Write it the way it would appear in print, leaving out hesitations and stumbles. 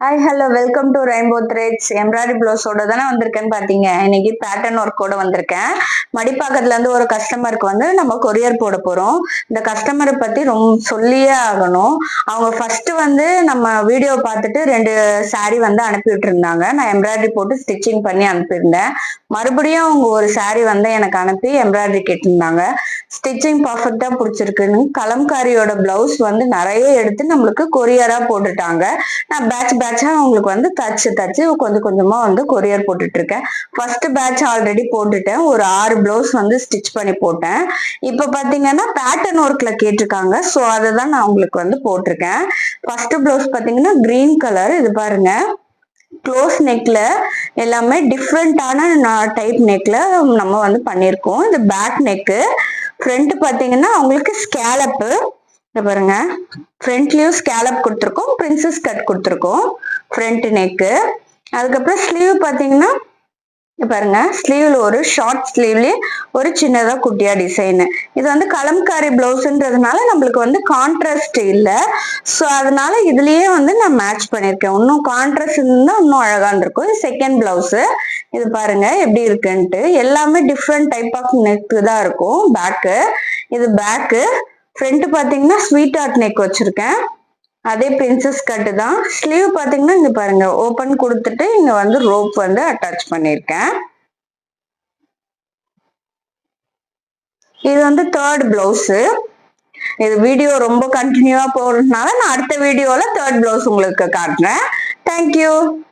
Hi hello welcome to Rainbow Threads. Embroidery பிளவுஸோட தானே வந்திருக்கேன்னு பார்த்தீங்க. இன்னைக்கு பேட்டர்ன் ஒர்க்கோட வந்திருக்கேன். மடிப்பாக்கத்துல இருந்து ஒரு கஸ்டமருக்கு நம்ம கொரியர் போட போறோம். இந்த கஸ்டமரை பத்தி ரொம்ப சொல்லியே ஆகணும். அவங்க ஃபர்ஸ்ட் நம்ம வீடியோ பார்த்துட்டு 2 saree அனுப்பி விட்டுருந்தாங்க. நான் எம்ப்ராய்டரி போட்டு ஸ்டிச்சிங் பண்ணி அனுப்பியிருந்தேன். மறுபடியும் அவங்க ஒரு saree எனக்கு அனுப்பி எம்ப்ராய்டரி கேட்டிருந்தாங்க. ஸ்டிச்சிங் பர்ஃபெக்டா பிடிச்சிருக்குன்னு கலம்காரியோட பிளவுஸ் நிறைய எடுத்து நம்மளுக்கு கொரியரா போட்டுட்டாங்க. நான் பேட்ச் பேட்சா உங்களுக்கு தச்சு தச்சு கொஞ்சம் கொஞ்சமா கொரியர் போட்டுட்டு இருக்கேன். ஃபர்ஸ்ட் பேட்ச் ஆல்ரெடி போட்டுட்டேன். ஒரு 6 பிளவுஸ் ஸ்டிச் பண்ணி போட்டேன். இப்ப பாத்தீங்கன்னா பேட்டர்ன் ஒர்க்ல கேட்டிருக்காங்க. சோ அதை தான் நான் உங்களுக்கு போட்டிருக்கேன். ஃபர்ஸ்ட் பிளவுஸ் பாத்தீங்கன்னா கிரீன் கலர். இது பாருங்க, க்ளோஸ் நெக்ல எல்லாமே டிஃப்ரெண்டான டைப் நெக்ல நம்ம பண்ணியிருக்கோம். இது பேக் நெக்கு. ஃப்ரண்ட் பாத்தீங்கன்னா உங்களுக்கு ஸ்கேலப்பு. பாருங்க, ஃப்ரண்ட்லயும் ஸ்கேலப் கொடுத்துருக்கோம், பிரின்சஸ் கட் கொடுத்துருக்கோம் ஃப்ரண்ட் நெக்கு. அதுக்கப்புறம் ஸ்லீவ் பாத்தீங்கன்னா பாருங்க, ஸ்லீவ்ல ஒரு ஷார்ட் ஸ்லீவ்லயே ஒரு சின்னதா குட்டியா டிசைன். இது கலம்காரி பிளவுஸ்ன்றதுனால நம்மளுக்கு கான்ட்ராஸ்ட் இல்ல. சோ அதனால இதுலயே நான் மேட்ச் பண்ணிருக்கேன். இன்னும் கான்ட்ராஸ்ட் இருந்தா இன்னும் அழகா இருந்திருக்கும். இது செகண்ட் பிளவுஸ். இது பாருங்க எப்படி இருக்குன்ட்டு. எல்லாமே டிஃப்ரெண்ட் டைப் ஆஃப் நெக் தான் இருக்கும். பேக்கு, இது பேக்கு. ஃப்ரண்ட் பாத்தீங்கன்னா ஸ்வீட் ஆர்ட் நெக் வச்சிருக்கேன். அதே பிரின்சஸ் கட்டு தான். ஸ்லீவ் பாத்தீங்கன்னா இங்க பாருங்க, ஓபன் கொடுத்துட்டு இங்க ரோப் அட்டாச் பண்ணிருக்கேன். இது தேர்ட் பிளவுஸ். இது வீடியோ ரொம்ப கண்டினியூவா போறதுனால நான் அடுத்த வீடியோல தேர்ட் பிளவுஸ் உங்களுக்கு காட்டுறேன். தேங்க்யூ.